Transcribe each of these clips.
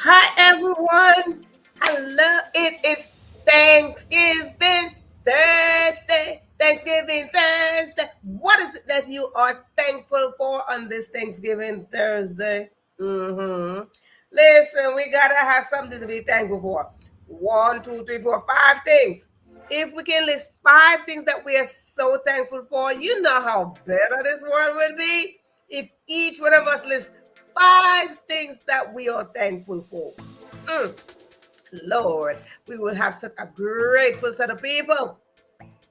Hi, everyone. Hello. It is Thanksgiving Thursday. Thanksgiving Thursday. What is it that you are thankful for on this Thanksgiving Thursday? Listen, we got to have something to be thankful for. 1, 2, 3, 4, 5 things. If we can list 5 things that we are so thankful for, you know how better this world would be if each one of us lists 5 things that we are thankful for. Lord, we will have such a grateful set of people.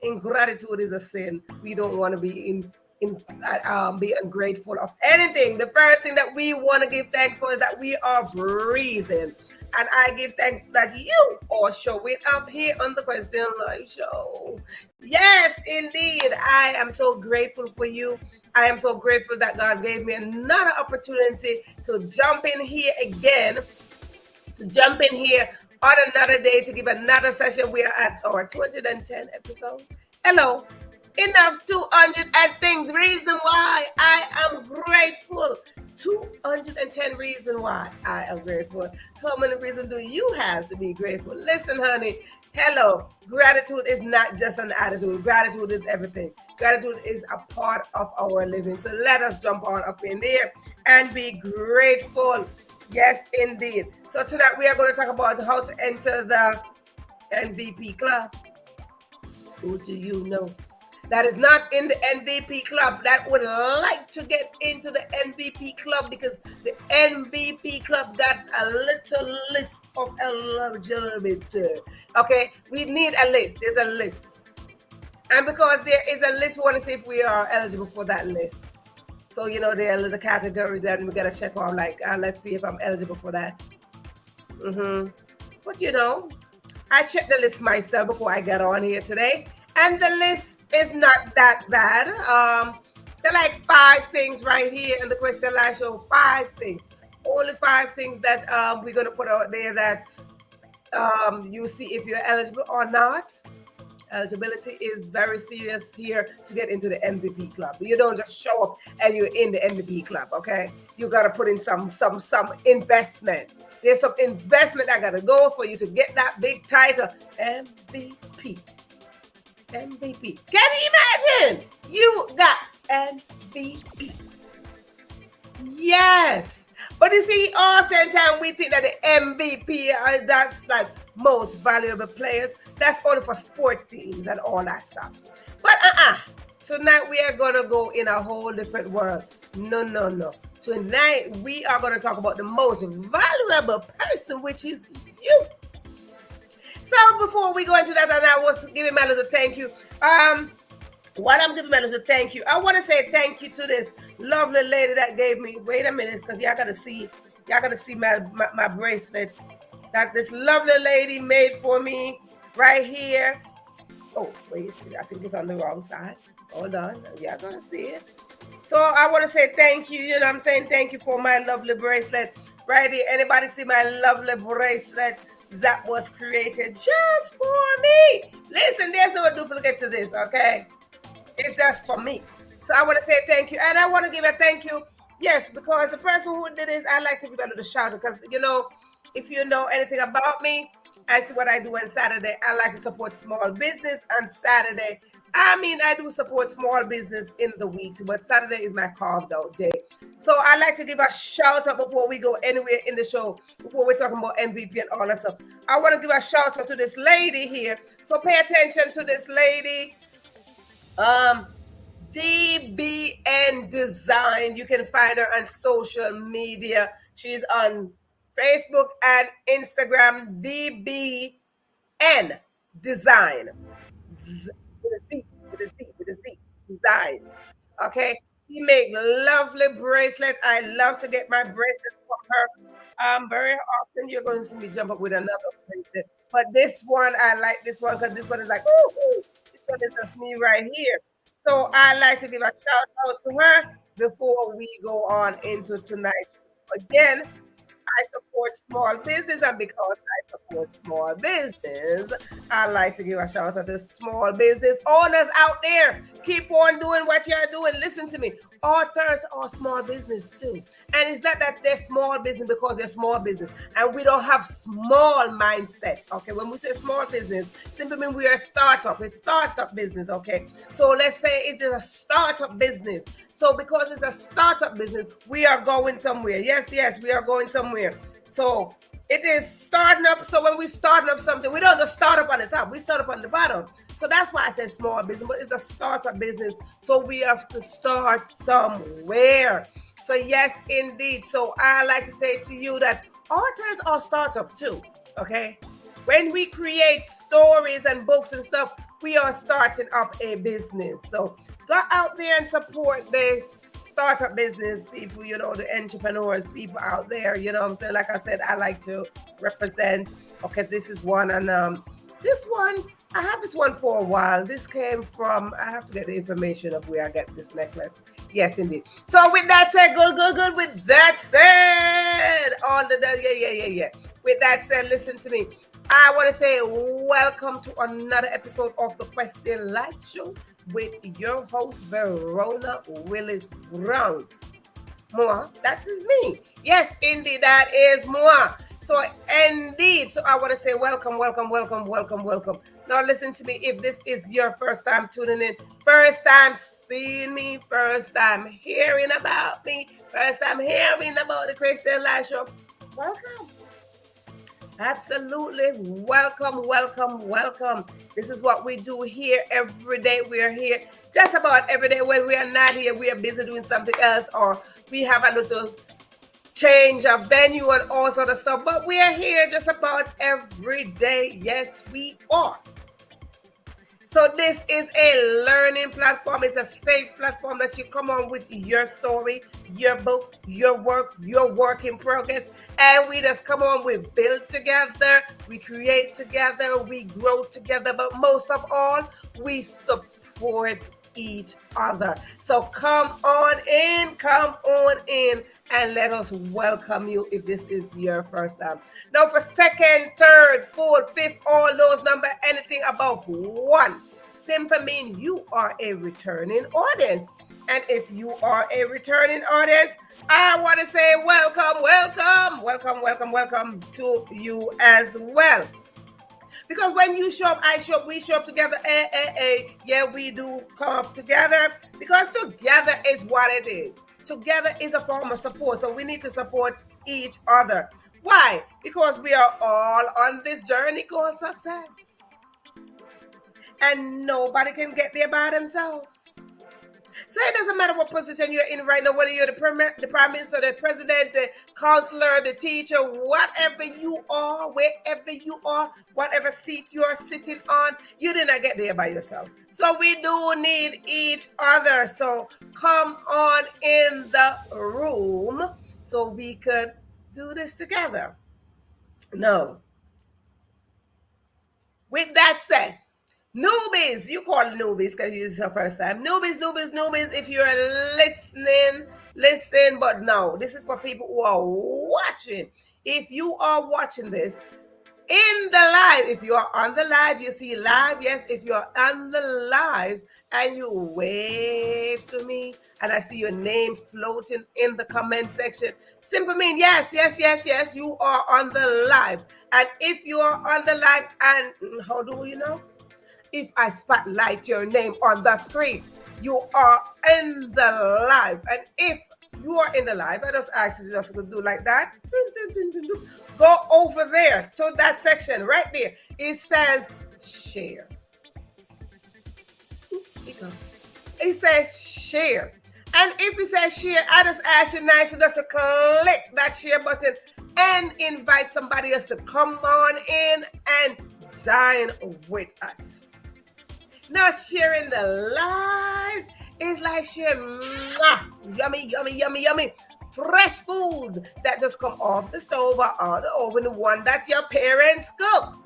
Ingratitude is a sin. We don't want to be ungrateful of anything. The first thing that we want to give thanks for is that we are breathing. And I give thanks that you are showing up here on the Question Live Show. Yes, indeed. I am so grateful for you. I am so grateful that God gave me another opportunity to jump in here again, on another day to give another session. We are at our 210 episode. Hello. Enough 200 and things. Reason why I am grateful. 210 reasons why I am grateful. How many reasons do you have to be grateful? Listen, honey, Hello, gratitude is not just an attitude. Gratitude is everything. Gratitude is a part of our living. So let us jump on up in there and be grateful. Yes, indeed. So tonight we are going to talk about how to enter the MVP club. Who do you know that is not in the MVP club that would like to get into the MVP club? Because the MVP club got a little list of eligibility. Okay, we need a list. There's a list. And because there is a list, we want to see if we are eligible for that list. So, there are little categories that we got to check on, like, let's see if I'm eligible for that. But, I checked the list myself before I got on here today. And the list is not that bad. There are like 5 things right here in the question line show. 5 things. Only 5 things that we're going to put out there that you see if you're eligible or not. Eligibility is very serious here to get into the MVP club. You don't just show up and you're in the MVP club, okay? You got to put in some investment. There's some investment that got to go for you to get that big title, MVP. MVP. Can you imagine? You got MVP. Yes. But you see, oftentimes we think that the MVP, that's like most valuable players. That's only for sport teams and all that stuff. But tonight we are going to go in a whole different world. No. Tonight we are going to talk about the most valuable person, which is you. So before we go into that, and I was giving my little thank you. While I'm giving my little thank you, I want to say thank you to this lovely lady that gave me. Wait a minute, because y'all gotta see my bracelet that this lovely lady made for me right here. Oh wait, I think it's on the wrong side. Hold on, y'all gonna see it. So I want to say thank you. You know what I'm saying? Thank you for my lovely bracelet right here. Anybody see my lovely bracelet that was created just for me? Listen, there's no duplicate to this, okay? It's just for me. So I want to say thank you. And I want to give a thank you. Yes, because the person who did this, I like to give a little shout out. Because, if you know anything about me, I see what I do on Saturday. I like to support small business on Saturday. I do support small business in the week, but Saturday is my carved out day. So I like to give a shout out before we go anywhere in the show, before we're talking about MVP and all that stuff. I want to give a shout out to this lady here. So pay attention to this lady. DBN Design. You can find her on social media. She's on Facebook and Instagram. DBN Design. With a Z. Design. Okay. She make lovely bracelet. I love to get my bracelet from her. Very often you're going to see me jump up with another bracelet. But this one, I like this one because this one is like, ooh, this one is just me right here. So I like to give a shout out to her before we go on into tonight. Again, I support small business, and because I support small business, I like to give a shout out to small business owners out there. Keep on doing what you're doing. Listen to me. Authors are small business too. And it's not that they're small business because they're small business. And we don't have small mindset. Okay. When we say small business, simply mean we are a startup. It's startup business. Okay. So let's say it is a startup business. So because it's a startup business, we are going somewhere. Yes, we are going somewhere. So it is starting up. So when we starting up something, we don't just start up on the top. We start up on the bottom. So that's why I said small business, but it's a startup business. So we have to start somewhere. So yes, indeed. So I like to say to you that authors are startup too. Okay. When we create stories and books and stuff, we are starting up a business. So go out there and support the startup business people, the entrepreneurs, people out there, what I'm saying? Like I said, I like to represent. Okay, this is one. And this one, I have this one for a while. This came from, I have to get the information of where I get this necklace. Yes, indeed. So with that said, good. With that said, yeah. With that said, listen to me. I want to say welcome to another episode of the Question Live Show with your host, Verona Willis-Brown. Moi, that is me. Yes, indeed, that is moi. So indeed, so I want to say welcome, welcome, welcome, welcome, welcome. Now listen to me. If this is your first time tuning in, first time seeing me, first time hearing about me, first time hearing about the Christian Life Show, welcome. Absolutely. Welcome, welcome, welcome. This is what we do here every day. We are here just about every day. When we are not here, we are busy doing something else, or we have a little change of venue and all sort of stuff. But we are here just about every day. Yes, we are. So this is a learning platform. It's a safe platform that you come on with your story, your book, your work in progress. And we just come on, we build together, we create together, we grow together. But most of all, we support each other. So come on in, and let us welcome you if this is your first time. Now for second, third, fourth, fifth, all those numbers, anything above 1 simply mean you are a returning audience. And if you are a returning audience, I want to say welcome, welcome, welcome, welcome, welcome to you as well. Because when you show up, I show up, we show up together. Yeah, we do come up together, because together is what it is. Together is a form of support. So we need to support each other. Why? Because we are all on this journey called success. And nobody can get there by themselves. So it doesn't matter what position you're in right now, whether you're the prime minister, the president, the counselor, the teacher, whatever you are, wherever you are, whatever seat you're sitting on, you did not get there by yourself. So we do need each other. So come on in the room so we could do this together. No. With that said, newbies, you call it newbies because it's your first time. Newbies, if you're listening, listen, but no, this is for people who are watching. If you are watching this in the live, if you are on the live, you see live, yes, if you're on the live and you wave to me and I see your name floating in the comment section, simply mean yes, you are on the live. And if you are on the live, and how do you know? If I spotlight your name on the screen, you are in the live. And if you are in the live, I just ask you just to do like that. Go over there to that section right there. It says share. It comes. It says share. And if it says share, I just ask you nicely just to click that share button and invite somebody else to come on in and dine with us. Now sharing the live is like sharing yummy fresh food that just come off the stove or out the oven, the one that your parents cook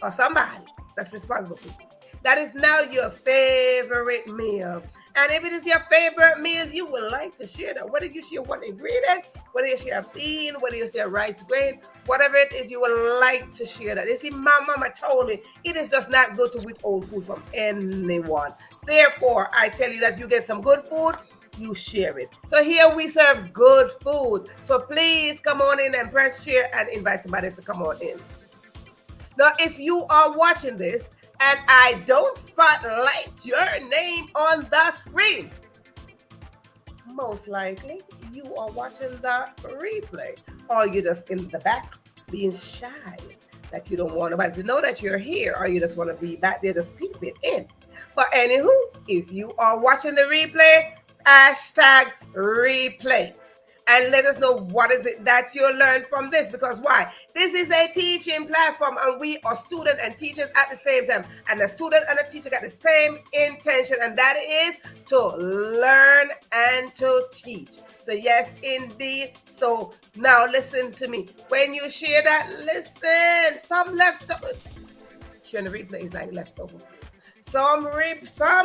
or somebody that's responsible for it. That is now your favorite meal. And if it is your favorite meal, you would like to share that. Whether you share one ingredient, whether you share a bean, whether you share rice grain, whatever it is, you would like to share that. You see, my mama told me it is just not good to withhold food from anyone. Therefore, I tell you that you get some good food, you share it. So here we serve good food. So please come on in and press share and invite somebody else to come on in. Now, if you are watching this and I don't spotlight your name on the screen, most likely you are watching the replay, or you're just in the back being shy, like you don't want nobody to know that you're here, or you just want to be back there just peeping in. But anywho, if you are watching the replay, hashtag replay. And let us know what is it that you learned from this. Because why? This is a teaching platform and we are students and teachers at the same time. And the student and the teacher got the same intention, and that is to learn and to teach. So yes, indeed. So now listen to me. When you share that, listen. Some leftover. Sharing the replay is like leftover food. Some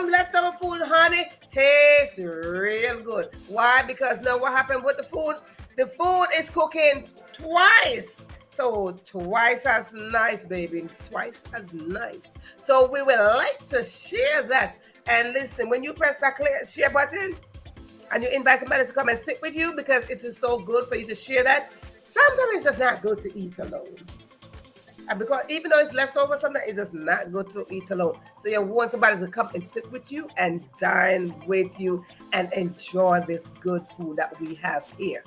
leftover food, honey, tastes real good. Why? Because now what happened with the food? The food is cooking twice. So twice as nice, baby. Twice as nice. So we would like to share that. And listen, when you press that share button and you invite somebody to come and sit with you, because it is so good for you to share that, Sometimes it's just not good to eat alone. And because even though it's leftover, sometimes it's just not good to eat alone. So you want somebody to come and sit with you and dine with you and enjoy this good food that we have here.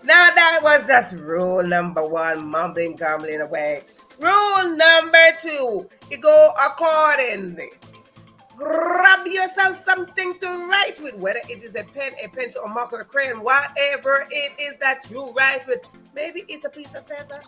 Now that was just rule number one, mumbling, grumbling away. Rule number two, you go accordingly. Grab yourself something to write with, whether it is a pen, a pencil, a marker, a crayon, whatever it is that you write with. Maybe it's a piece of feather.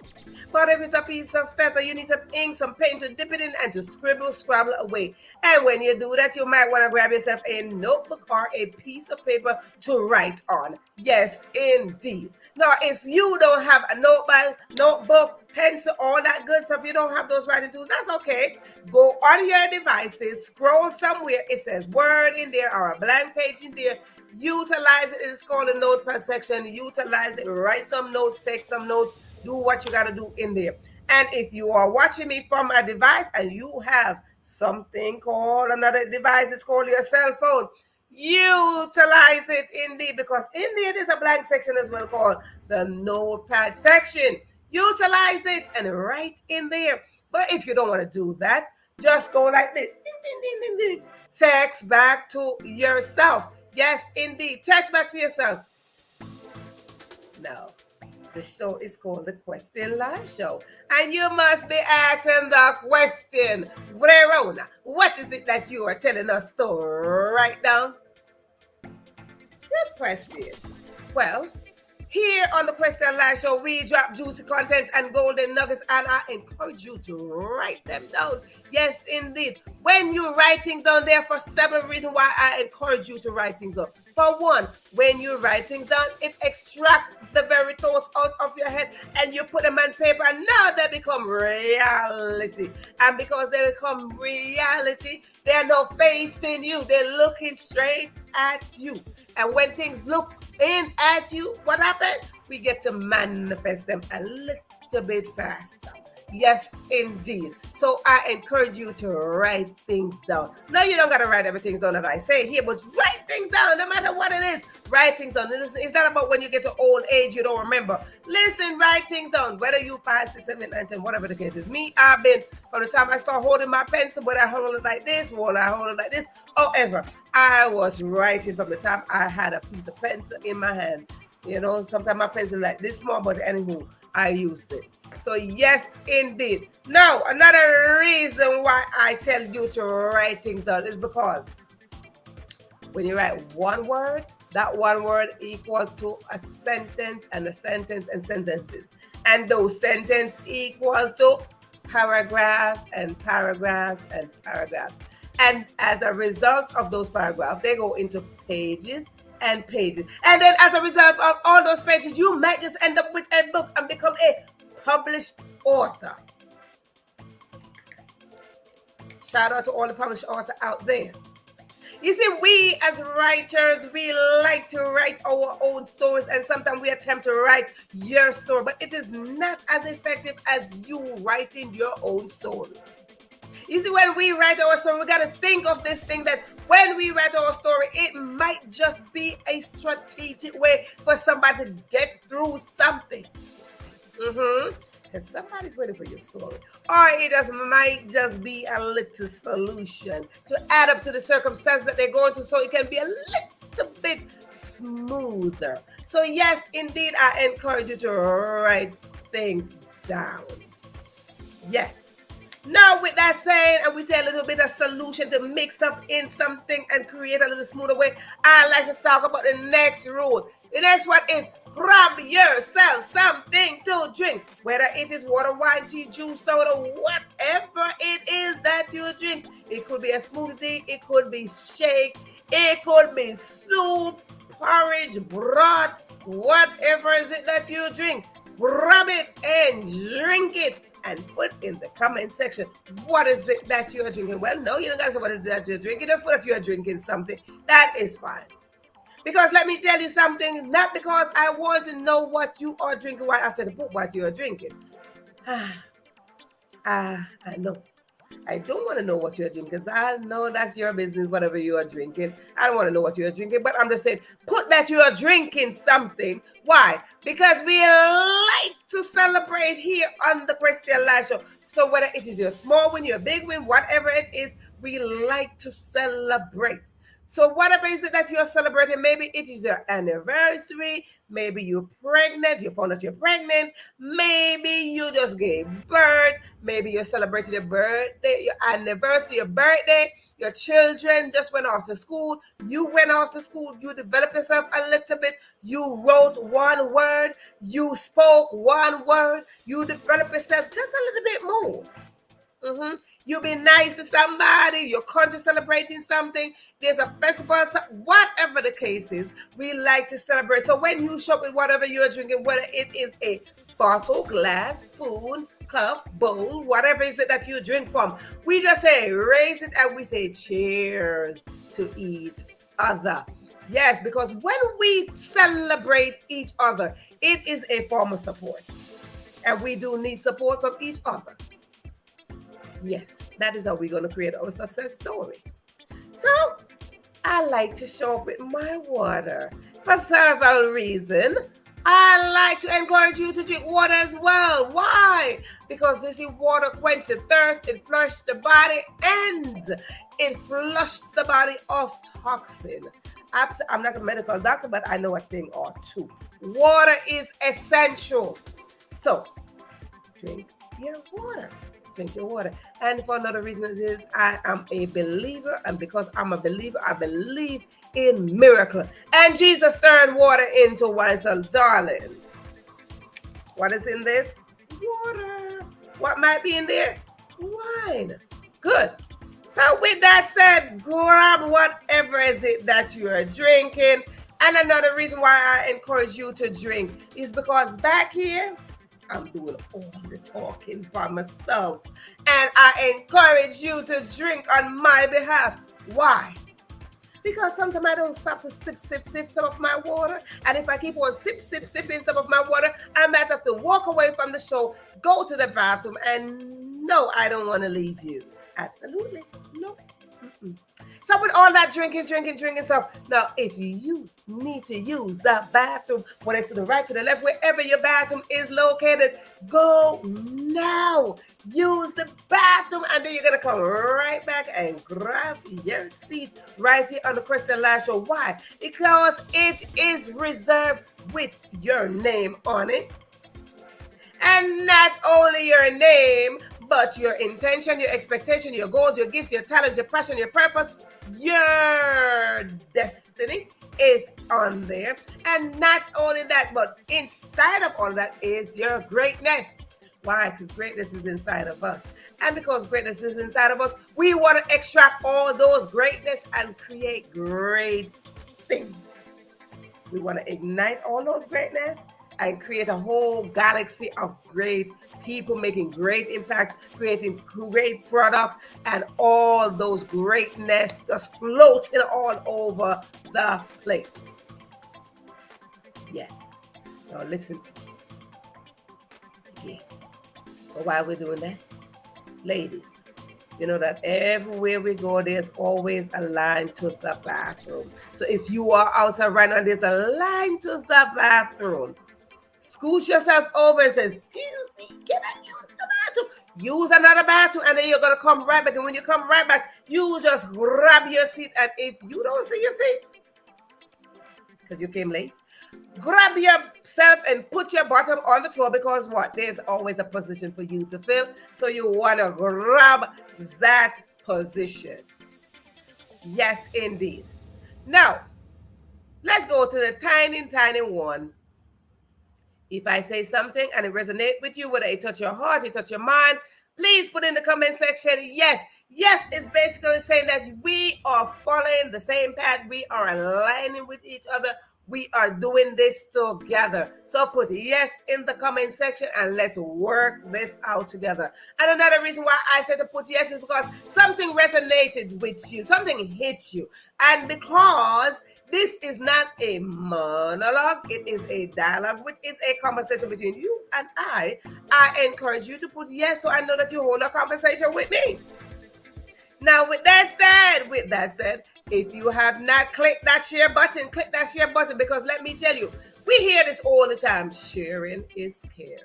But if it's a piece of feather, you need some ink, some paint to dip it in and to scrabble away. And when you do that, you might want to grab yourself a notebook or a piece of paper to write on. Yes, indeed. Now, if you don't have a notebook, pencil, all that good stuff, you don't have those writing tools, that's okay. Go on your devices, scroll somewhere, it says word in there or a blank page in there. Utilize it. It's called a notepad section. Utilize it. Write some notes, take some notes, do what you got to do in there. And if you are watching me from a device and you have something called another device, it's called your cell phone, utilize it indeed, because in there there's a blank section as well called the notepad section. Utilize it and write in there. But if you don't want to do that, just go like this. Ding, ding, ding, ding, ding. Text back to yourself. Yes, indeed. Text back to yourself. Now, the show is called the Question Live Show. And you must be asking the question, Verona, what is it that you are telling us to write down? Good question. Well, here on the Question Live Show, we drop juicy contents and golden nuggets, and I encourage you to write them down. Yes, indeed. When you write things down, there for several reasons why I encourage you to write things down. For one, when you write things down, it extracts the very thoughts out of your head and you put them on paper, and now they become reality. And because they become reality, they're not facing you. They're looking straight at you. And when things look in at you, what happens? We get to manifest them a little bit faster. Yes, indeed. So I encourage you to write things down. No, you don't got to write everything down that I say here, but write things down, no matter what it is. Write things down. It's not about when you get to old age, you don't remember. Listen, write things down. Whether you 5, 6, 7, 8, 9, 10, whatever the case is. Me, I've been, from the time I start holding my pencil, but I hold it like this, or I hold it like this. However, I was writing from the time I had a piece of pencil in my hand. You know, sometimes my pencil like this small, but anywho, I used it. So yes, indeed. Now, another reason why I tell you to write things down is because when you write one word, that one word equal to a sentence and a sentence and sentences. And those sentences equal to paragraphs and paragraphs and paragraphs. And as a result of those paragraphs, they go into pages and pages. And then as a result of all those pages, you might just end up with a book and become a published author. Shout out to all the published authors out there. You see, we as writers, we like to write our own stories, and sometimes we attempt to write your story, but it is not as effective as you writing your own story. You see, when we write our story, we got to think of this thing that when we write our story, it might just be a strategic way for somebody to get through something. Because somebody's waiting for your story. Or it might just be a little solution to add up to the circumstance that they're going through, so it can be a little bit smoother. So yes, indeed, I encourage you to write things down. Yes. Now, with that saying, and we say a little bit of solution to mix up in something and create a little smoother way, I like to talk about the next rule. The next one is grab yourself something to drink, whether it is water, wine, tea, juice, soda, whatever it is that you drink. It could be a smoothie, it could be shake, it could be soup, porridge, broth, whatever is it that you drink. Grab it and drink it. And put in the comment section, what is it that you're drinking? Well, no, you don't got to say what is it that you're drinking. Just put if you're drinking something. That is fine. Because let me tell you something, not because I want to know what you are drinking, why I said put what you are drinking. I know. I don't want to know what you're drinking because I know that's your business, whatever you are drinking. I don't want to know what you're drinking, but I'm just saying, put that you are drinking something. Why? Because we like to celebrate here on the Christian Life Show. So whether it is your small win, your big win, whatever it is, we like to celebrate. So whatever is it that you're celebrating, maybe it is your anniversary, maybe you're pregnant, you found out you're pregnant, maybe you just gave birth, maybe you're celebrating your birthday, your anniversary, your birthday, your children just went off to school, you went off to school, you developed yourself a little bit, you wrote one word, you spoke one word, you developed yourself just a little bit more. You be nice to somebody, your country celebrating something, there's a festival, whatever the case is, we like to celebrate. So when you shop with whatever you're drinking, whether it is a bottle, glass, spoon, cup, bowl, whatever is it that you drink from, we just say raise it and we say cheers to each other. Yes, because when we celebrate each other, it is a form of support. And we do need support from each other. Yes, that is how we're going to create our success story. So, I like to show up with my water for several reasons. I like to encourage you to drink water as well. Why? Because this is water quench the thirst, it flushes the body, and it flushes the body of toxin. I'm not a medical doctor, but I know a thing or two. Water is essential. So, drink your water. Drink your water. And for another reason is I am a believer, and because I'm a believer, I believe in miracle. And Jesus turned water into wine. So darling, what is in this? Water. What might be in there? Wine. Good. So with that said, grab whatever is it that you are drinking. And another reason why I encourage you to drink is because back here, I'm doing all the talking by myself. And I encourage you to drink on my behalf. Why? Because sometimes I don't stop to sip some of my water. And if I keep on sipping some of my water, I might have to walk away from the show, go to the bathroom, and no, I don't want to leave you. Absolutely. No. So with all that drinking stuff, now if you need to use the bathroom, whether it's to the right, to the left, wherever your bathroom is located, go now. Use the bathroom, and then you're going to come right back and grab your seat right here on the Christian Live Show. Why? Because it is reserved with your name on it. And not only your name, but your intention, your expectation, your goals, your gifts, your talent, your passion, your purpose, your destiny is on there. And not only that, but inside of all that is your greatness. Why? Because greatness is inside of us. And because greatness is inside of us, we want to extract all those greatness and create great things. We want to ignite all those greatness and create a whole galaxy of great people making great impacts, creating great product, and all those greatness just floating all over the place. Yes. Now listen to me. Yeah. So why we're doing that? Ladies, you know that everywhere we go, there's always a line to the bathroom. So if you are outside right now, there's a line to the bathroom. Scoot yourself over and say, excuse me, can I use the bathroom? Use another bathroom, and then you're going to come right back. And when you come right back, you just grab your seat. And if you don't see your seat, because you came late, grab yourself and put your bottom on the floor, because what? There's always a position for you to fill. So you want to grab that position. Yes, indeed. Now, let's go to the tiny one. If I say something and it resonates with you, whether it touch your heart, it touch your mind, please put in the comment section, yes. Yes is basically saying that we are following the same path. We are aligning with each other. We are doing this together. So put yes in the comment section and let's work this out together. And another reason why I said to put yes is because something resonated with you, something hit you. And because this is not a monologue, it is a dialogue, which is a conversation between you and I encourage you to put yes so I know that you hold a conversation with me. Now, with that said, if you have not clicked that share button, click that share button, because let me tell you, we hear this all the time. Sharing is caring.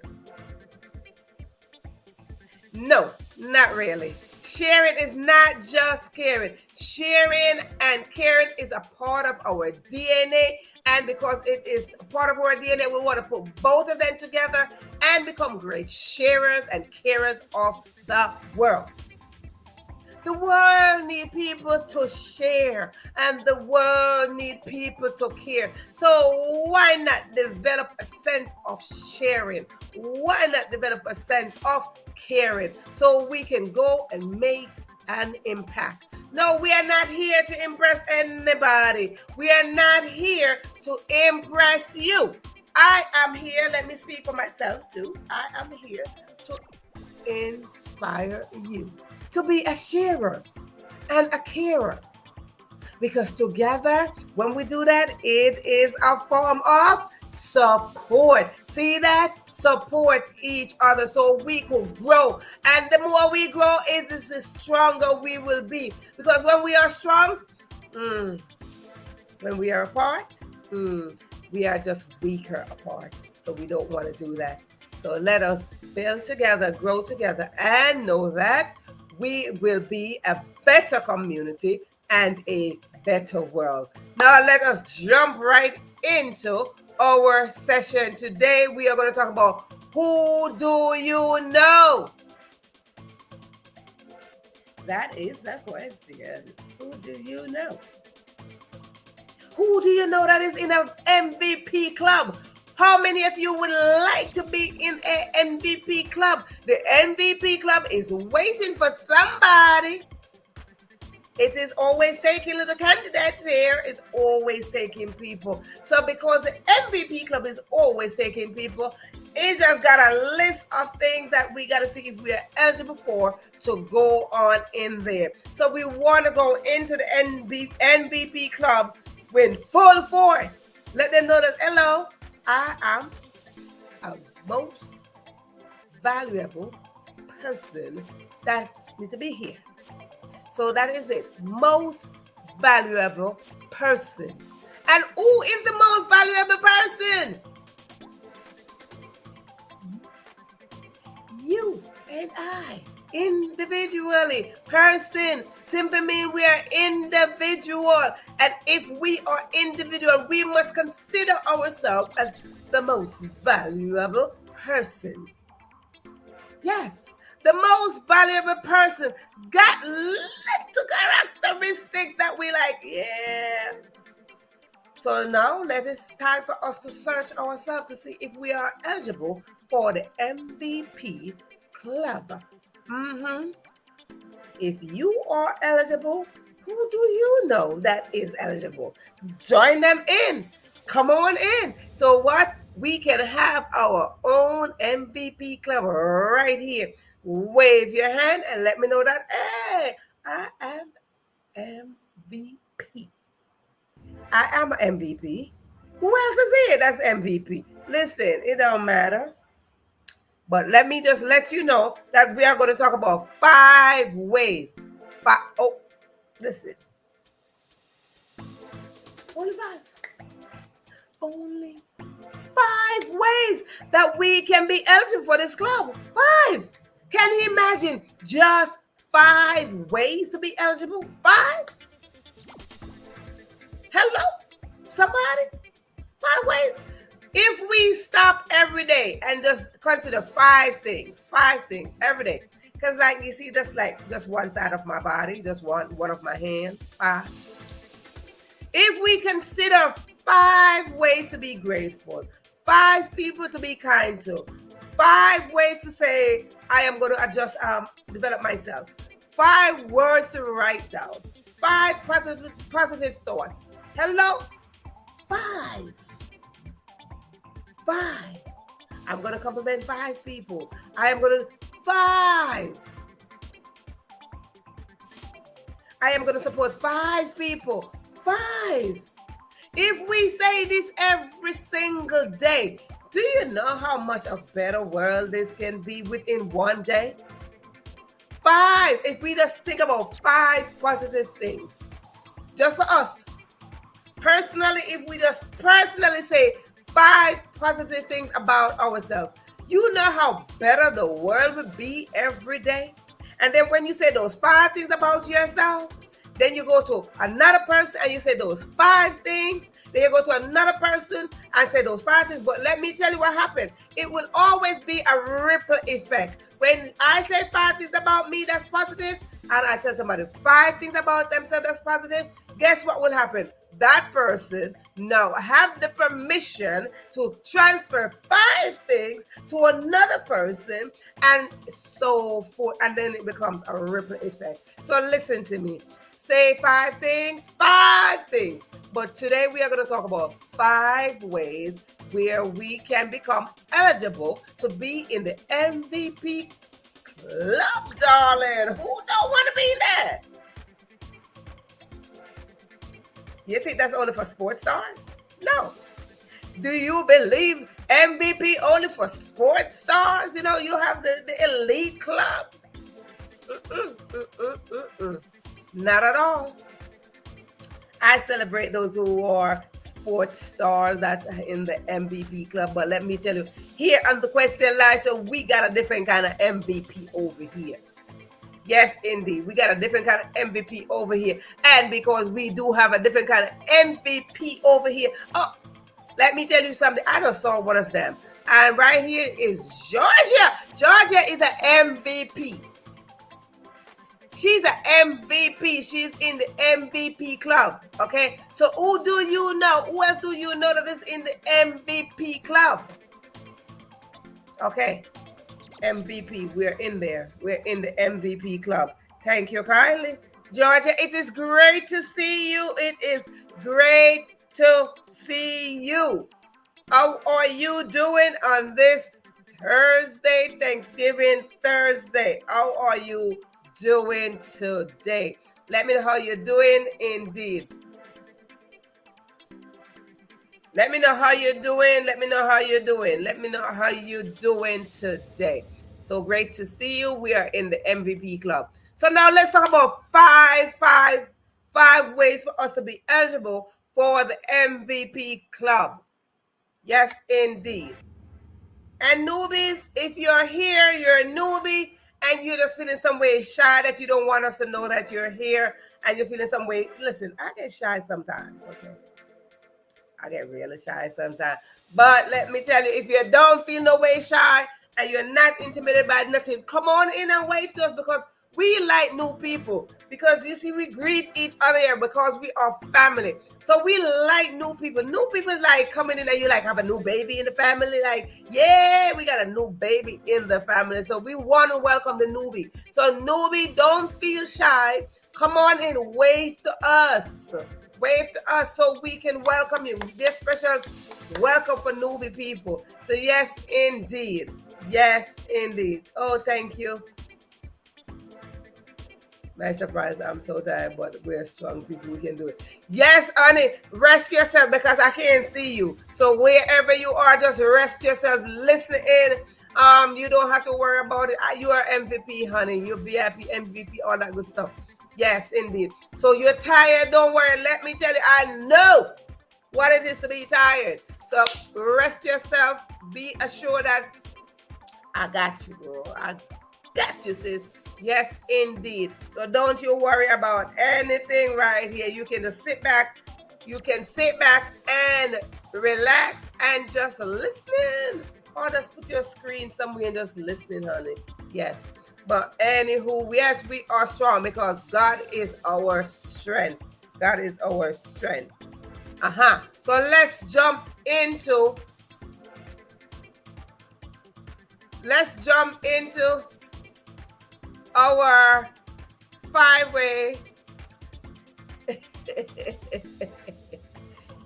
No, not really. Sharing is not just caring. Sharing and caring is a part of our DNA. And because it is a part of our DNA, we want to put both of them together and become great sharers and carers of the world. The world needs people to share, and the world needs people to care. So why not develop a sense of sharing? Why not develop a sense of caring so we can go and make an impact? No, we are not here to impress anybody. We are not here to impress you. I am here, let me speak for myself too. I am here to inspire you to be a sharer and a carer. Because together, when we do that, it is a form of support. See that? Support each other so we could grow. And the more we grow, the stronger we will be. Because when we are strong, when we are apart, we are just weaker apart. So we don't want to do that. So let us build together, grow together, and know that we will be a better community and a better world. Now let us jump right into our session. Today we are going to talk about who do you know? That is the question. Who do you know? Who do you know that is in an MVP club? How many of you would like to be in an MVP club? The MVP club is waiting for somebody. It is always taking little candidates here. It's always taking people. So because the MVP club is always taking people, it just got a list of things that we got to see if we are eligible for to go on in there. So we want to go into the MVP club with full force. Let them know that, hello, I am a most valuable person that needs to be here. So that is it. Most valuable person. And who is the most valuable person? You and I. Individually. Person simply means we are individual. And if we are individual, we must consider ourselves as the most valuable person. Yes, the most valuable person got little characteristics that we like. Yeah. So now let us time for us to search ourselves to see if we are eligible for the MVP club. If you are eligible, who do you know that is eligible? Join them in. Come on in. So what? We can have our own MVP club right here. Wave your hand and let me know that, hey, I am MVP. I am an MVP. Who else is here that's MVP? Listen, it don't matter. But let me just let you know that we are going to talk about 5 ways. Listen. Only 5. Only 5 ways that we can be eligible for this club. 5. Can you imagine just 5 ways to be eligible? 5? Hello? Somebody? 5 ways? If we stop every day and just consider 5 things every day, because like you see, that's like just one side of my body, just one of my hands. 5. If we consider 5 ways to be grateful, 5 people to be kind to, 5 ways to say I am going to adjust, develop myself, 5 words to write down, 5 positive thoughts. Hello? 5. 5. I'm going to compliment 5 people. I am going to 5. I am going to support 5 people. 5. If we say this every single day, do you know how much a better world this can be within one day? 5. If we just think about 5 positive things, just for us, personally, if we just personally say 5 positive things about ourselves, you know how better the world would be every day? And then when you say those 5 things about yourself, then you go to another person and you say those 5 things. Then you go to another person and say those 5 things. But let me tell you what happened. It will always be a ripple effect. When I say 5 things about me that's positive, and I tell somebody 5 things about themselves that's positive, guess what will happen? That person now have the permission to transfer 5 things to another person and so forth. And then it becomes a ripple effect. So listen to me. Say 5 things, 5 things. But today we are going to talk about 5 ways where we can become eligible to be in the MVP club, darling. Who don't want to be there? You think that's only for sports stars? No. Do you believe MVP only for sports stars? You know, you have the elite club. Not at all. I celebrate those who are sports stars that are in the MVP club. But let me tell you, here on the Question Live Show, we got a different kind of MVP over here. Yes, indeed. We got a different kind of MVP over here. And because we do have a different kind of MVP over here. Oh, let me tell you something. I just saw one of them. And right here is Georgia. Georgia is an MVP. She's an MVP. She's in the MVP club. Okay. So who do you know? Who else do you know that is in the MVP club? Okay. MVP. We're in there. We're in the MVP club. Thank you kindly. Georgia, it is great to see you. It is great to see you. How are you doing on this Thursday, Thanksgiving Thursday? How are you doing today? Let me know how you're doing indeed. Let me know how you're doing. Let me know how you're doing. Let me know how you're doing today. So great to see you. We are in the MVP club. So now let's talk about five ways for us to be eligible for the MVP club. Yes, indeed. And newbies, if you're here, you're a newbie, and you're just feeling some way shy that you don't want us to know that you're here, and you're feeling some way, listen, I get shy sometimes, okay? I get really shy sometimes. But let me tell you, if you don't feel no way shy, and you're not intimidated by nothing, come on in and wave to us, because we like new people. Because you see, we greet each other here because we are family. So we like new people. New people is like coming in and you like have a new baby in the family. Like, yeah, we got a new baby in the family. So we want to welcome the newbie. So newbie, don't feel shy. Come on in, wave to us. Wave to us so we can welcome you. This special welcome for newbie people. So yes, indeed. Yes, indeed. Oh, thank you. My surprise, I'm so tired, but we're strong people. We can do it. Yes, honey, rest yourself because I can't see you. So wherever you are, just rest yourself. Listen in. You don't have to worry about it. You are MVP, honey. You're VIP, MVP, all that good stuff. Yes, indeed. So you're tired. Don't worry. Let me tell you, I know what it is to be tired. So rest yourself. Be assured that I got you, bro. I got you, sis. Yes, indeed. So don't you worry about anything right here. You can just sit back. You can sit back and relax and just listen. Or just put your screen somewhere and just listening, honey. Yes. But anywho, yes, we are strong because God is our strength. God is our strength. So let's jump into our 5-way.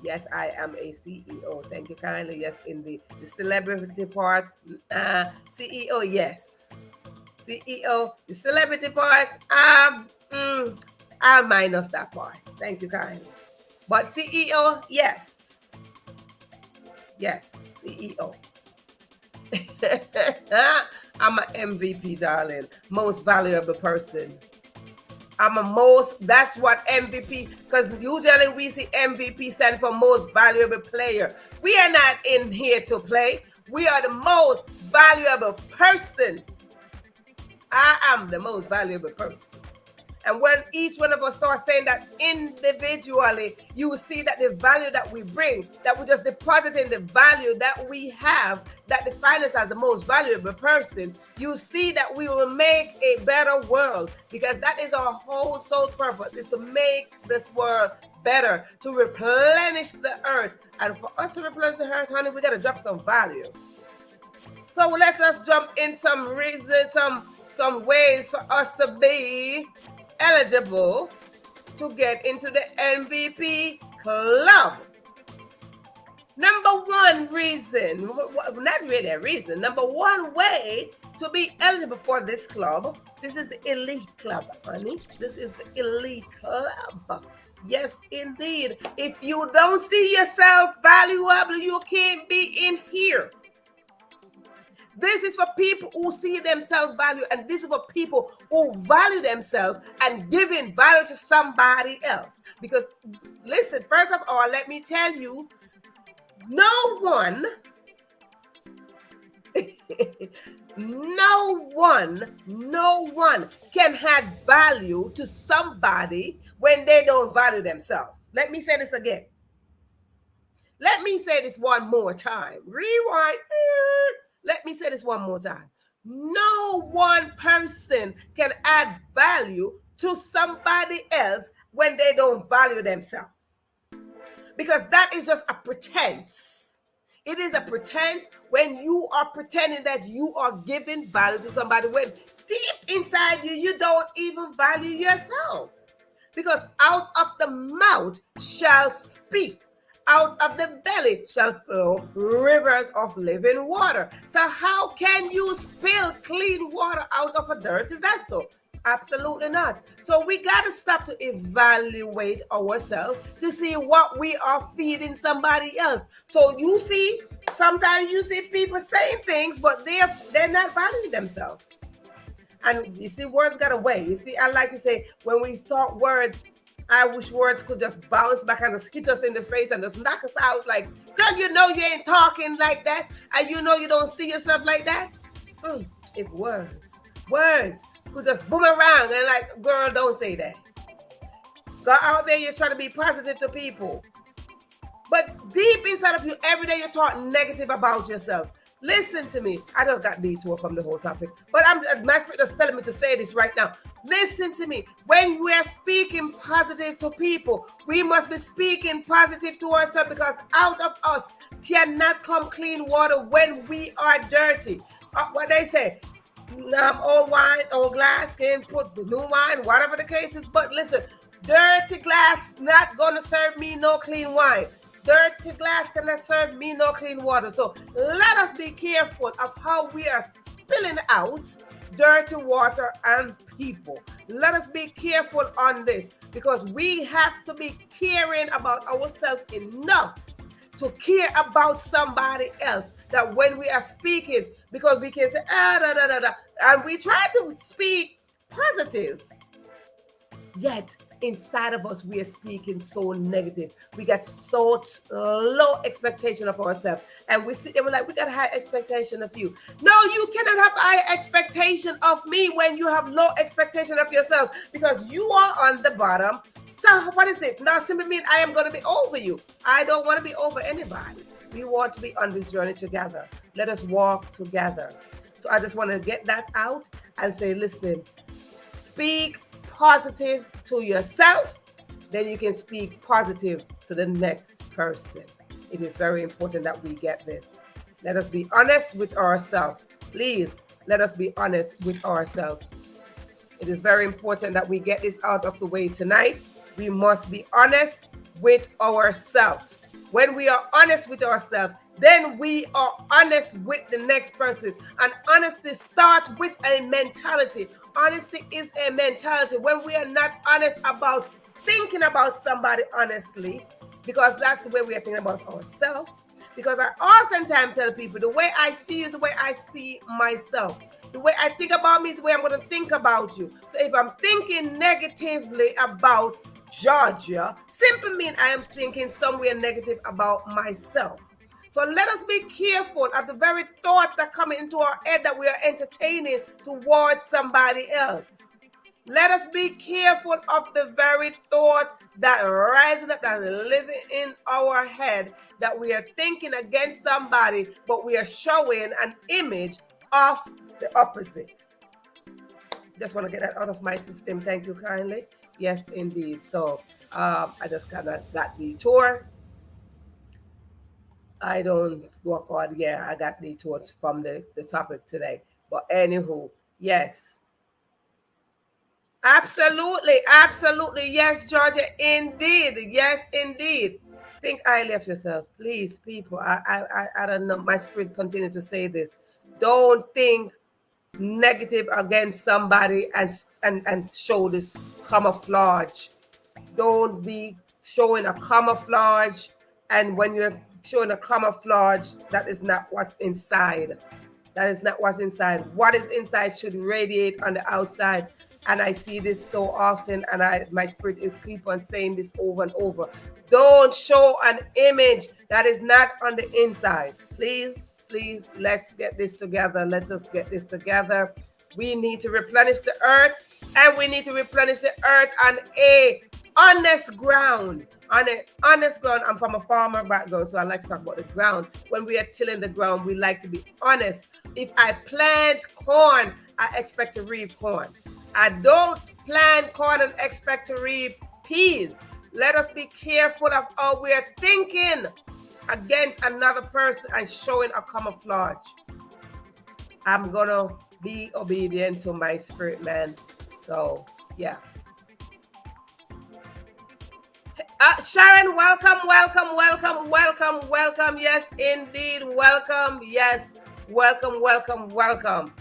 Yes, I am a CEO. Thank you kindly. Yes, in the celebrity part, CEO. Yes, CEO. The celebrity part, I minus that part. Thank you kindly. But CEO, yes, yes, CEO. I'm an MVP, darling. Most valuable person. That's what MVP, because usually we see MVP stand for most valuable player. We are not in here to play. We are the most valuable person. I am the most valuable person. And when each one of us start saying that individually, you will see that the value that we bring, that we just deposit in the value that we have, that defines us as the most valuable person, you see that we will make a better world, because that is our whole sole purpose, is to make this world better, to replenish the earth. And for us to replenish the earth, honey, we got to drop some value. So let us jump in some reasons, some ways for us to be eligible to get into the MVP club. Number one reason, not really a reason, number one way to be eligible for this club, this is the elite club, honey. This is the elite club. Yes, indeed. If you don't see yourself valuable, you can't be in here. This is for people who see themselves value, and this is for people who value themselves and giving value to somebody else. Because, listen, first of all, let me tell you, no one can add value to somebody when they don't value themselves. Let me say this again. Let me say this one more time. Rewind. Let me say this one more time. No one person can add value to somebody else when they don't value themselves. Because that is just a pretense. It is a pretense when you are pretending that you are giving value to somebody when deep inside you, you don't even value yourself. Because out of the mouth shall speak, out of the belly shall flow rivers of living water. So how can you spill clean water out of a dirty vessel? Absolutely not. So we got to stop to evaluate ourselves to see what we are feeding somebody else. So you see, sometimes you see people saying things, but they're not valuing themselves. And you see, words got a way. You see, I like to say, when we talk words, I wish words could just bounce back and just hit us in the face and just knock us out like, girl, you know you ain't talking like that, and you know you don't see yourself like that. If words could just boom around and like, girl, don't say that. Go out there, you're trying to be positive to people. But deep inside of you, every day you're talking negative about yourself. Listen to me. I just got detour from the whole topic. But my spirit is telling me to say this right now. Listen to me. When we're speaking positive to people, we must be speaking positive to ourselves, because out of us cannot come clean water when we are dirty. What they say, old wine, old glass can put the new wine, whatever the case is. But listen, dirty glass not going to serve me no clean wine. Dirty glass cannot serve me no clean water. So let us be careful of how we are spilling out dirty water and people. Let us be careful on this, because we have to be caring about ourselves enough to care about somebody else, that when we are speaking, because we can say and we try to speak positive, yet inside of us we are speaking so negative. We got such low expectation of ourselves, and we sit there, we're like, we got a high expectation of you. No, you cannot have high expectation of me when you have low expectation of yourself, because you are on the bottom. So what is it? Now simply mean I am going to be over you. I don't want to be over anybody. We want to be on this journey together. Let us walk together. So I just want to get that out and say, listen, speak positive to yourself, then you can speak positive to the next person. It is very important that we get this. Let us be honest with ourselves. Please, let us be honest with ourselves. It is very important that we get this out of the way tonight. We must be honest with ourselves. When we are honest with ourselves, then we are honest with the next person. And honesty starts with a mentality. Honesty is a mentality. When we are not honest about thinking about somebody honestly, because that's the way we are thinking about ourselves. Because I oftentimes tell people, the way I see you is the way I see myself. The way I think about me is the way I'm going to think about you. So if I'm thinking negatively about Georgia, simply mean I am thinking somewhere negative about myself. So let us be careful of the very thoughts that come into our head that we are entertaining towards somebody else. Let us be careful of the very thought that rising up, that is living in our head, that we are thinking against somebody, but we are showing an image of the opposite. Just want to get that out of my system. Thank you kindly. Yes, indeed. So I just kind of got the tour. I don't work hard. Yeah, I got the tours from the topic today. But anywho, yes. Absolutely, absolutely. Yes, Georgia, indeed. Yes, indeed. Think highly of yourself, please, people. I don't know. My spirit continue to say this. Don't think negative against somebody and show this camouflage. Don't be showing a camouflage, and when you're showing a camouflage, that is not what's inside. That is not what's inside. What is inside should radiate on the outside. And I see this so often, and my spirit is keep on saying this over and over. Don't show an image that is not on the inside. Please, please, let's get this together. Let us get this together. We need to replenish the earth, and we need to replenish the earth on a honest ground. On an honest ground. I'm from a farmer background, so I like to talk about the ground. When we are tilling the ground, we like to be honest. If I plant corn, I expect to reap corn. I don't plant corn and expect to reap peas. Let us be careful of how we are thinking against another person and showing a camouflage. I'm going to be obedient to my spirit, man. So, yeah. Sharon, welcome, welcome, welcome, welcome, welcome. Yes, indeed, welcome. Yes, welcome, welcome, welcome.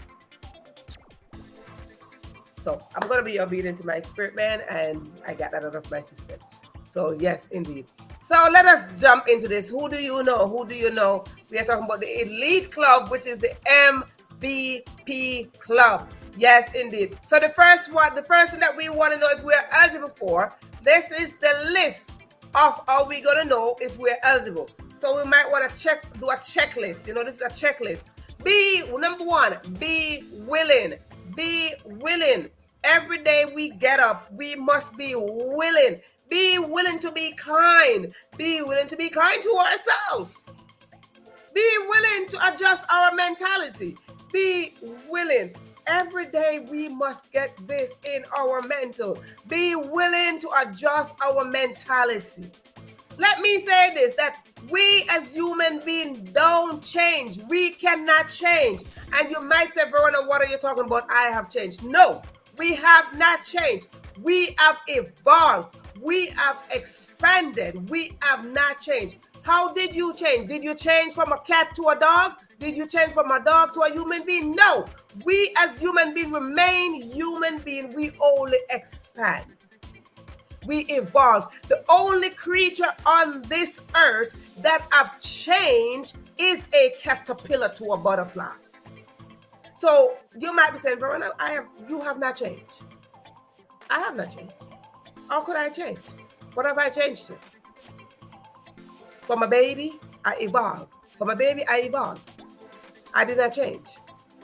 So I'm going to be obedient to my spirit, man, and I got that out of my system. So yes, indeed. So let us jump into this. Who do you know? Who do you know? We are talking about the Elite Club, which is the MVP Club. Yes, indeed. So the first thing that we want to know if we are eligible for, this is the list of how we're going to know if we're eligible. So we might want to do a checklist. You know, this is a checklist. Number one, be willing. Be willing. Every day we get up, we must be willing. Be willing to be kind. Be willing to be kind to ourselves. Be willing to adjust our mentality. Be willing. Every day we must get this in our mental. Be willing to adjust our mentality. Let me say this, that we as human beings don't change. We cannot change. And you might say, Verona, what are you talking about? I have changed. No, we have not changed. We have evolved. We have expanded. We have not changed. How did you change? Did you change from a cat to a dog? Did you change from a dog to a human being? No. We as human beings remain human beings. We only expand. We evolve. The only creature on this earth that have changed is a caterpillar to a butterfly. So you might be saying, Verona, you have not changed. I have not changed. How could I change? What have I changed to? From a baby, I evolved. From a baby, I evolved. I did not change.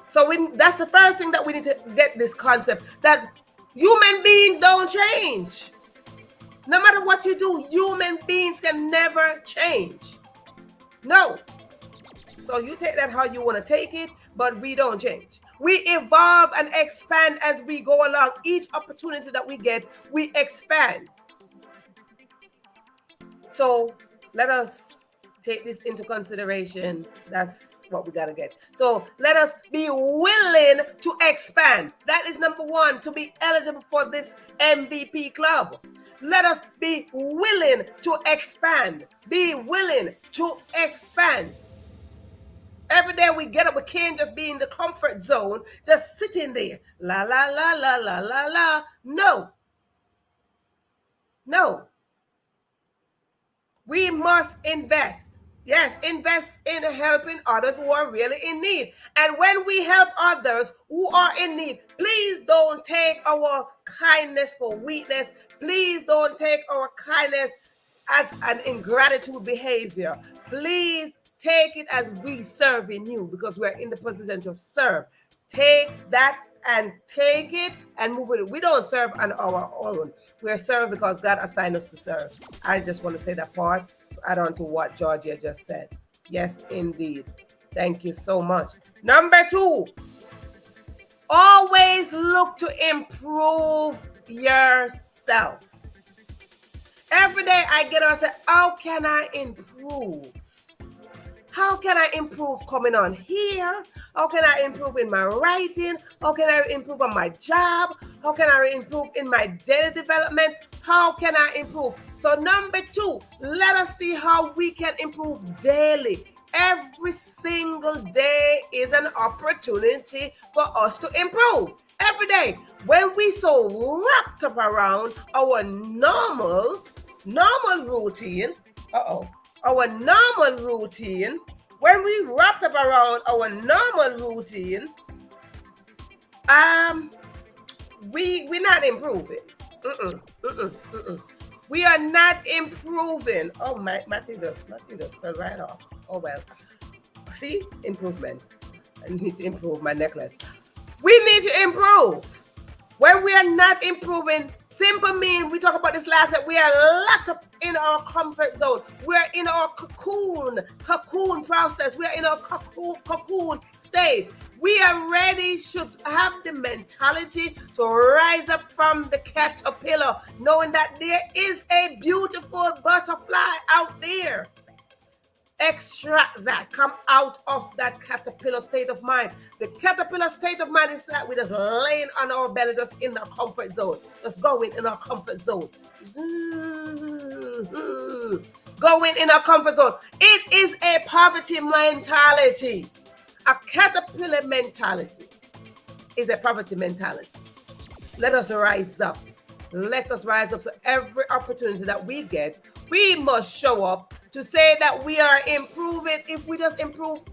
So that's the first thing that we need to get this concept, that human beings don't change. No matter what you do, human beings can never change. No. So you take that how you want to take it, but we don't change. We evolve and expand as we go along. Each opportunity that we get, we expand. So let us take this into consideration. That's what we got to get. So let us be willing to expand. That is number one, to be eligible for this MVP club. Let us be willing to expand. Be willing to expand. Every day we get up, we can't just be in the comfort zone, just sitting there. La, la, la, la, la, la, la. No. No. We must invest. Yes, invest in helping others who are really in need. And when we help others who are in need, please don't take our kindness for weakness. Please don't take our kindness as an ingratitude behavior. Please take it as we serving you, because we're in the position to serve. Take that and take it and move with it. We don't serve on our own. We're served because God assigned us to serve. I just want to say that part to add on to what Georgia just said. Yes, indeed. Thank you so much. Number 2, always look to improve yourself. Every day I get on and say, how can I improve? How can I improve coming on here? How can I improve in my writing? How can I improve on my job? How can I improve in my daily development? How can I improve? So number 2, let us see how we can improve daily. Every single day is an opportunity for us to improve. Every day. When we so wrapped up around our normal routine, our normal routine, when we wrapped up around our normal routine, we're not improving. We are not improving. Oh, my thing just fell right off. Oh, well. See? Improvement. I need to improve my necklace. We need to improve. When we are not improving, simple mean, we talked about this last night, we are locked up in our comfort zone. We're in our cocoon process. We are in our cocoon stage. We already should have the mentality to rise up from the caterpillar, knowing that there is a beautiful butterfly out there. Extract that. Come out of that caterpillar state of mind. The caterpillar state of mind is that we're just laying on our belly, just in our comfort zone. Just going in our comfort zone. Going in our comfort zone. It is a poverty mentality. A caterpillar mentality is a poverty mentality. Let us rise up. Let us rise up. So every opportunity that we get, we must show up to say that we are improving. If we just improve 1%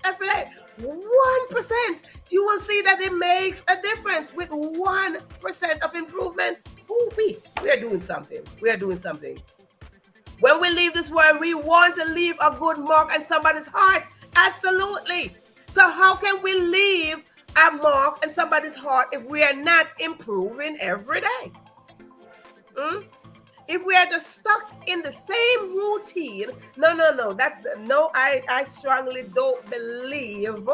every day, 1%, you will see that it makes a difference. With 1% of improvement, we are doing something. We are doing something. When we leave this world, we want to leave a good mark on somebody's heart. Absolutely. So how can we leave a mark on somebody's heart if we are not improving every day? If we are just stuck in the same routine, no, I strongly don't believe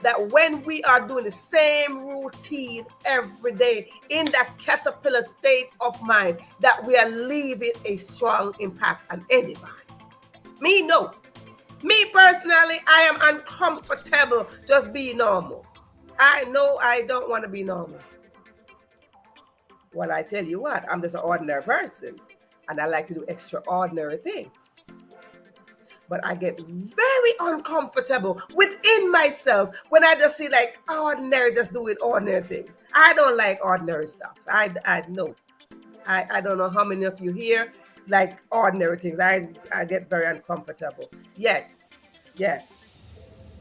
that when we are doing the same routine every day in that caterpillar state of mind, that we are leaving a strong impact on anybody. No. Me personally, I am uncomfortable just being normal. I know I don't want to be normal. Well, I tell you what, I'm just an ordinary person, and I like to do extraordinary things. But I get very uncomfortable within myself when I just see like ordinary, just doing ordinary things. I don't like ordinary stuff. I know. I don't know how many of you here like ordinary things. I get very uncomfortable. Yet, yes.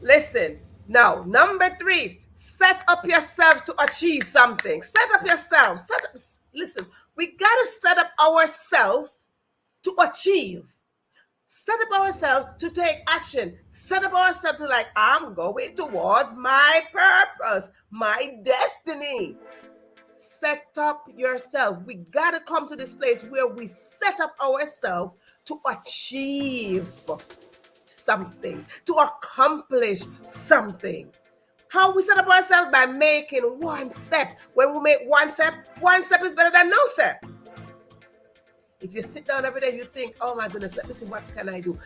Listen, now, number 3, set up yourself to achieve something. Set up yourself. Listen, we got to set up ourselves to achieve. Set up ourselves to take action. Set up ourselves to like, I'm going towards my purpose, my destiny. Set up yourself. We got to come to this place where we set up ourselves to achieve something, to accomplish something. How we set up ourselves? By making one step. When we make one step is better than no step. If you sit down every day, you think, oh my goodness, let me see, what can I do?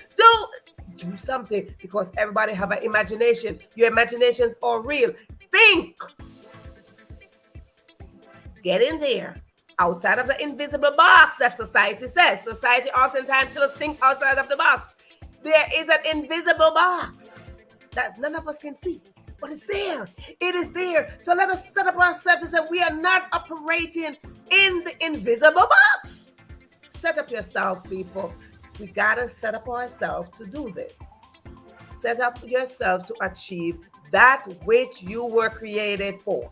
Do something, because everybody have an imagination. Your imaginations are real. Think. Get in there. Outside of the invisible box that society says. Society oftentimes tells us think outside of the box. There is an invisible box that none of us can see, but it's there. It is there. So let us set up ourselves and say we are not operating in the invisible box. Set up yourself, people. We gotta set up ourselves to do this. Set up yourself to achieve that which you were created for.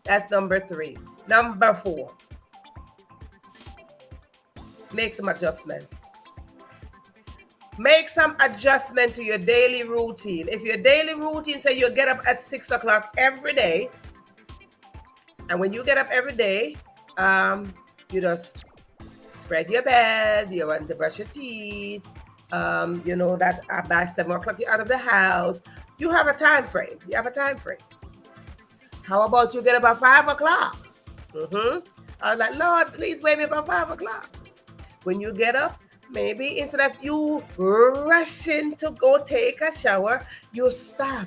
That's number 3. Number 4. Make some adjustments. Make some adjustment to your daily routine. If your daily routine say you get up at 6 o'clock every day, and when you get up every day, you just spread your bed, you want to brush your teeth, you know that by 7 o'clock you're out of the house. You have a time frame. How about you get up at 5 o'clock? I was like, Lord, please wake me up at 5 o'clock. When you get up, maybe instead of you rushing to go take a shower, you stop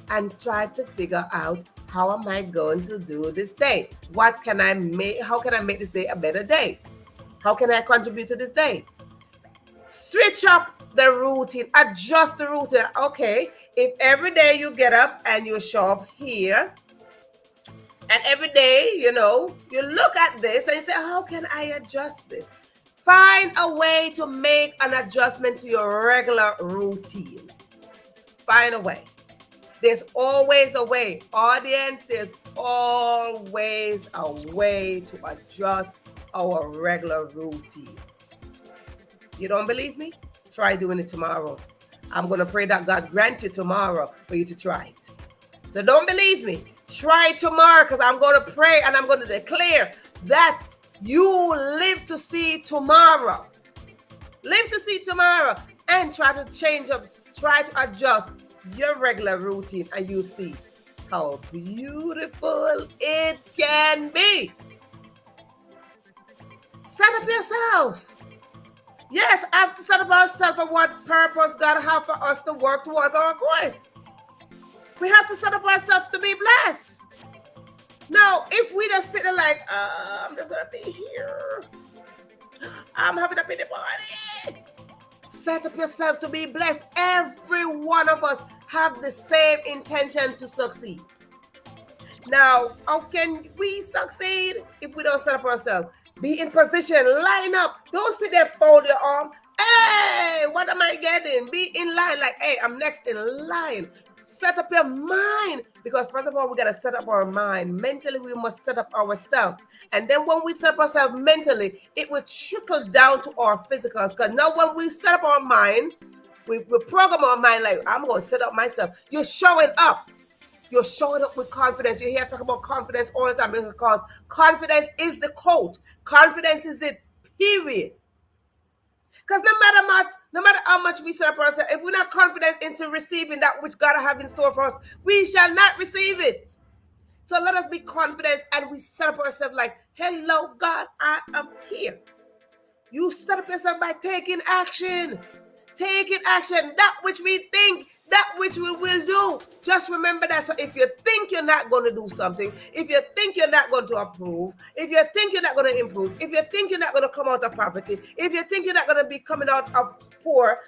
and try to figure out, how am I going to do this day? What can I make? How can I make this day a better day? How can I contribute to this day? Switch up the routine, adjust the routine. Okay, if every day you get up and you show up here, and every day, you look at this and you say, how can I adjust this? Find a way to make an adjustment to your regular routine. Find a way. There's always a way. Audience, there's always a way to adjust our regular routine. You don't believe me? Try doing it tomorrow. I'm going to pray that God grant you tomorrow for you to try it. So don't believe me. Try tomorrow, because I'm going to pray and I'm going to declare that you live to see tomorrow. Live to see tomorrow and try to change up, try to adjust your regular routine, and you see how beautiful it can be. Set up yourself. Yes, I have to set up ourselves for what purpose God has for us to work towards our course. We have to set up ourselves to be blessed. Now, if we just sit there like, I'm just going to be here, I'm having a pity party. Set up yourself to be blessed. Every one of us have the same intention to succeed. Now, how can we succeed if we don't set up ourselves? Be in position, line up. Don't sit there, fold your arm. Hey, what am I getting? Be in line like, hey, I'm next in line. Set up your mind, because first of all, we got to set up our mind. Mentally, we must set up ourselves. And then when we set up ourselves mentally, it will trickle down to our physicals. Because now when we set up our mind, we program our mind like, I'm going to set up myself. You're showing up. You're showing up with confidence. You hear talk about confidence all the time, because confidence is the code. Confidence is it, period. Because no matter how much we set up ourselves, if we're not confident into receiving that which God has in store for us, we shall not receive it. So let us be confident, and we set up ourselves like, hello, God, I am here. You set up yourself by taking action. Taking action, that which we think, that which we will do. Just remember that. So if you think you're not going to do something, if you think you're not going to approve, if you think you're not going to improve, if you think you're not going to come out of poverty, if you think you're not going to be coming out of poor,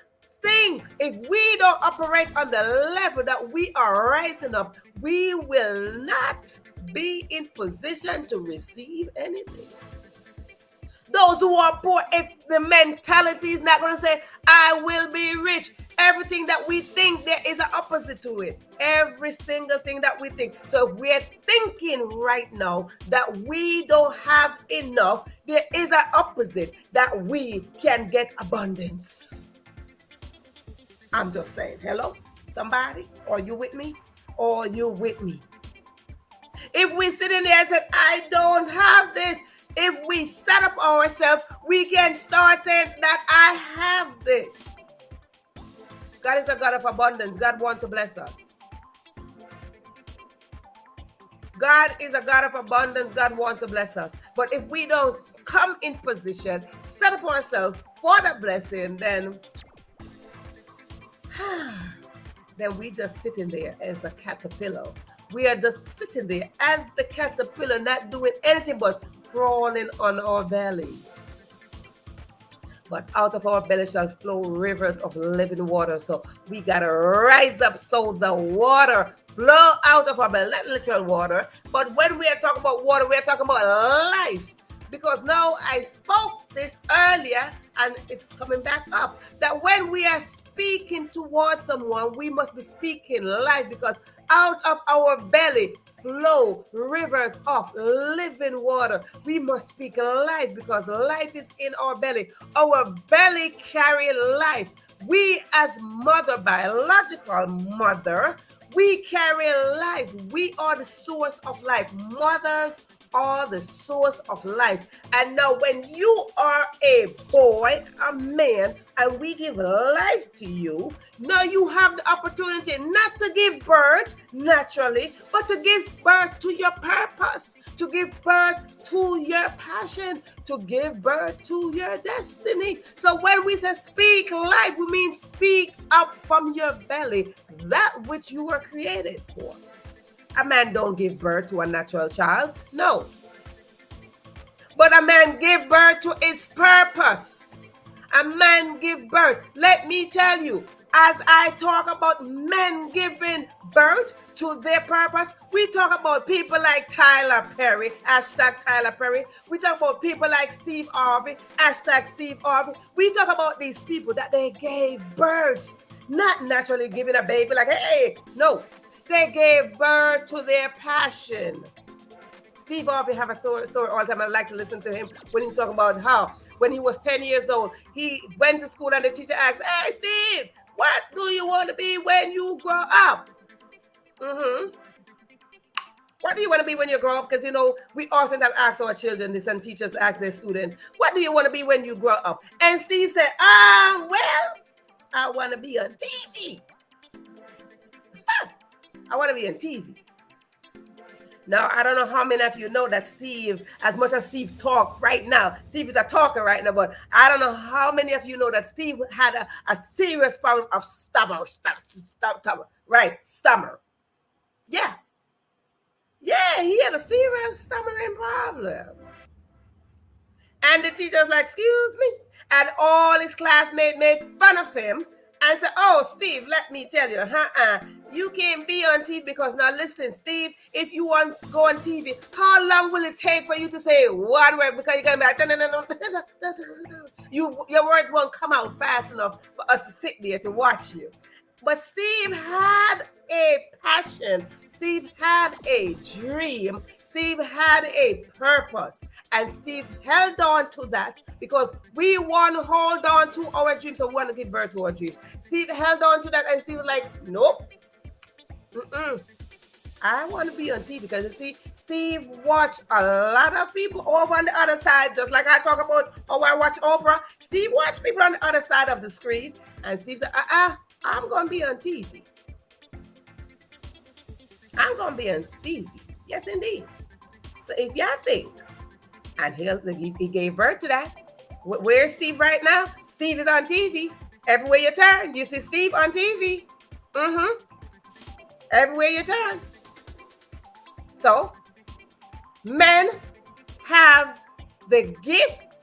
think. If we don't operate on the level that we are rising up, we will not be in position to receive anything. Those who are poor, if the mentality is not going to say, I will be rich, everything that we think, there is an opposite to it. Every single thing that we think. So if we're thinking right now that we don't have enough, there is an opposite that we can get abundance. I'm just saying, hello, somebody? Are you with me? Are you with me? If we sit in there and say, I don't have this, if we set up ourselves, we can start saying that I have this. God is a God of abundance. God wants to bless us. God is a God of abundance. God wants to bless us. But if we don't come in position, set up ourselves for the blessing, then we just sitting there as a caterpillar We are just sitting there as the caterpillar, not doing anything but crawling on our belly. But out of our belly shall flow rivers of living water. So we got to rise up so the water flow out of our belly, not literal water. But when we are talking about water, we are talking about life. Because now I spoke this earlier and it's coming back up, that when we are speaking towards someone, we must be speaking life, because out of our belly flow rivers of living water. We must speak life, because life is in our belly. Our belly carry life. We as mother, biological mother, we carry life. We are the source of life. Mothers are the source of life. And now when you are a boy, a man, and we give life to you, now you have the opportunity not to give birth naturally, but to give birth to your purpose, to give birth to your passion, to give birth to your destiny. So when we say speak life, we mean speak up from your belly that which you were created for. A man don't give birth to a natural child, no. But a man give birth to his purpose. A man give birth. Let me tell you, as I talk about men giving birth to their purpose, we talk about people like Tyler Perry, hashtag Tyler Perry. We talk about people like Steve Harvey, hashtag Steve Harvey. We talk about these people that they gave birth, not naturally giving a baby like, hey, no. They gave birth to their passion. Steve Harvey have a story all the time. I like to listen to him when he talk about how when he was 10 years old, he went to school and the teacher asked, hey, Steve, what do you want to be when you grow up? What do you want to be when you grow up? Because, you know, we often have asked our children this, and teachers ask their students, what do you want to be when you grow up? And Steve said, well, I want to be on TV. I want to be on TV. Now, I don't know how many of you know that Steve, as much as Steve talk right now, Steve is a talker right now, but I don't know how many of you know that Steve had a serious problem of stammer. Yeah, he had a serious stammering problem. And the teacher was like, excuse me? And all his classmates made fun of him and said, oh, Steve, let me tell you, you can't be on TV, because now listen, Steve, if you want to go on TV, how long will it take for you to say one word? Because you're going to be like, your words won't come out fast enough for us to sit there to watch you. But Steve had a passion. Steve had a dream. Steve had a purpose, and Steve held on to that, because we want to hold on to our dreams and want to give birth to our dreams. Steve held on to that, and Steve was like, nope. I want to be on TV, because you see, Steve watched a lot of people over on the other side, just like I talk about, I watch Oprah. Steve watched people on the other side of the screen, and Steve said, I'm going to be on TV. I'm going to be on TV. Yes, indeed. So if y'all think, and he gave birth to that, where's Steve right now? Steve is on TV. Everywhere you turn, you see Steve on TV. Everywhere you turn. So, men have the gift,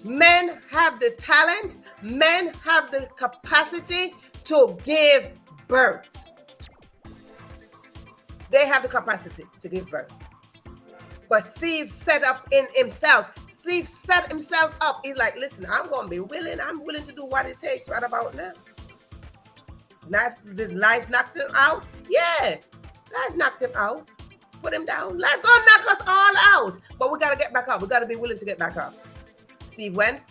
men have the talent, men have the capacity to give birth. They have the capacity to give birth. But Steve set up in himself. Steve set himself up. He's like, listen, I'm going to be willing. I'm willing to do what it takes right about now. Did life knock him out? Yeah. Life knocked him out. Put him down. Life gonna knock us all out. But we got to get back up. We got to be willing to get back up. Steve went.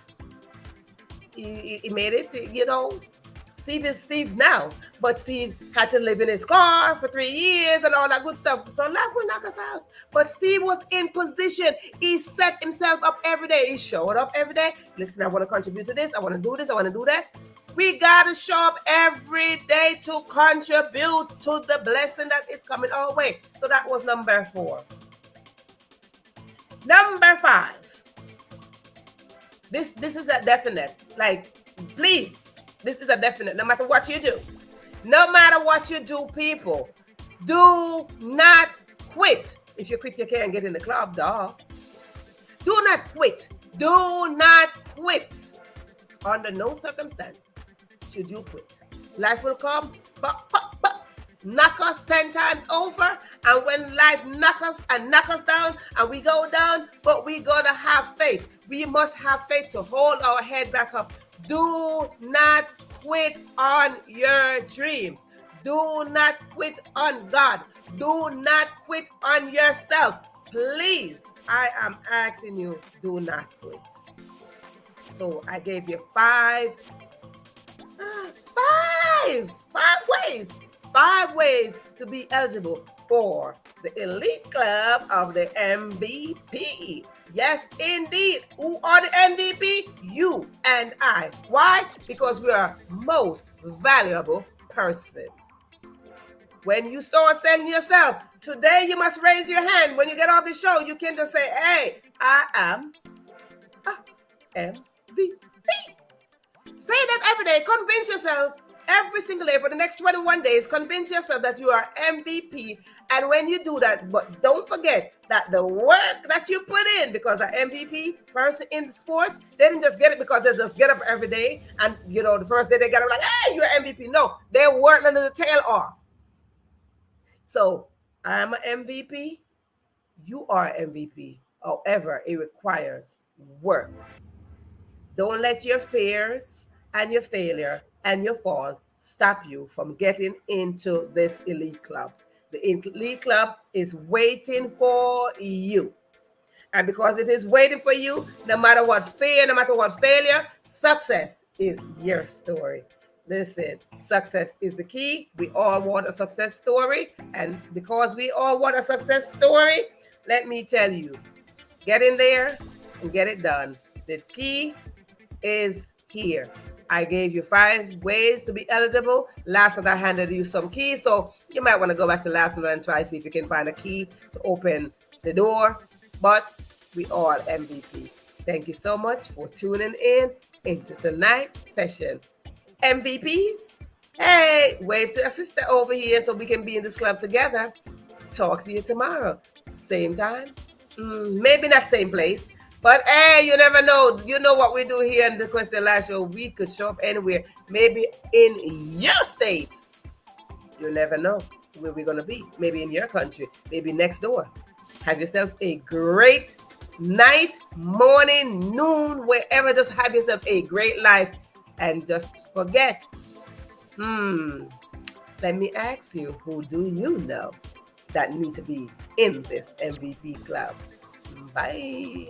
He made it, you know. Steve is Steve now, but Steve had to live in his car for 3 years and all that good stuff. So life will knock us out. But Steve was in position. He set himself up every day. He showed up every day. Listen, I want to contribute to this. I want to do this. I want to do that. We got to show up every day to contribute to the blessing that is coming our way. So that was number 4. Number 5. This is a definite. Like, please. This is a definite. No matter what you do. No matter what you do, people. Do not quit. If you quit, you can't get in the club, dog. Do not quit. Do not quit. Under no circumstances should you quit. Life will come, but knock us 10 times over. And when life knock us down and we go down, but we gotta have faith. We must have faith to hold our head back up. Do not quit on your dreams. Do not quit on God. Do not quit on yourself. Please, I am asking you, do not quit. So I gave you five ways to be eligible for the elite club of the MVP. Yes, indeed. Who are the MVP? You and I. Why? Because we are most valuable person. When you start saying yourself, today you must raise your hand. When you get off the show, you can just say, hey, I am a MVP. Say that every day. Convince yourself every single day for the next 21 days. Convince yourself that you are MVP. And when you do that, but don't forget that the work that you put in, because an MVP person in the sports, they didn't just get it because they just get up every day. And, the first day they get up like, hey, you're MVP. No, they worked under the tail off. So I'm an MVP. You are an MVP. However, it requires work. Don't let your fears and your failure and your fall stop you from getting into this elite club. The elite club is waiting for you. And because it is waiting for you, no matter what fear, no matter what failure, success is your story. Listen, success is the key. We all want a success story. And because we all want a success story, let me tell you, get in there and get it done. The key is here. I gave you 5 ways to be eligible. Last night I handed you some keys, so you might want to go back to last night and try see if you can find a key to open the door. But we all MVP. Thank you so much for tuning in into tonight's session. MVPs, hey, wave to a sister over here so we can be in this club together. Talk to you tomorrow. Same time, maybe not same place. But hey, you never know. You know what we do here in the Question Live Show. We could show up anywhere. Maybe in your state. You never know where we're going to be. Maybe in your country. Maybe next door. Have yourself a great night, morning, noon, wherever. Just have yourself a great life. And just forget. Let me ask you, who do you know that need to be in this MVP club? Bye.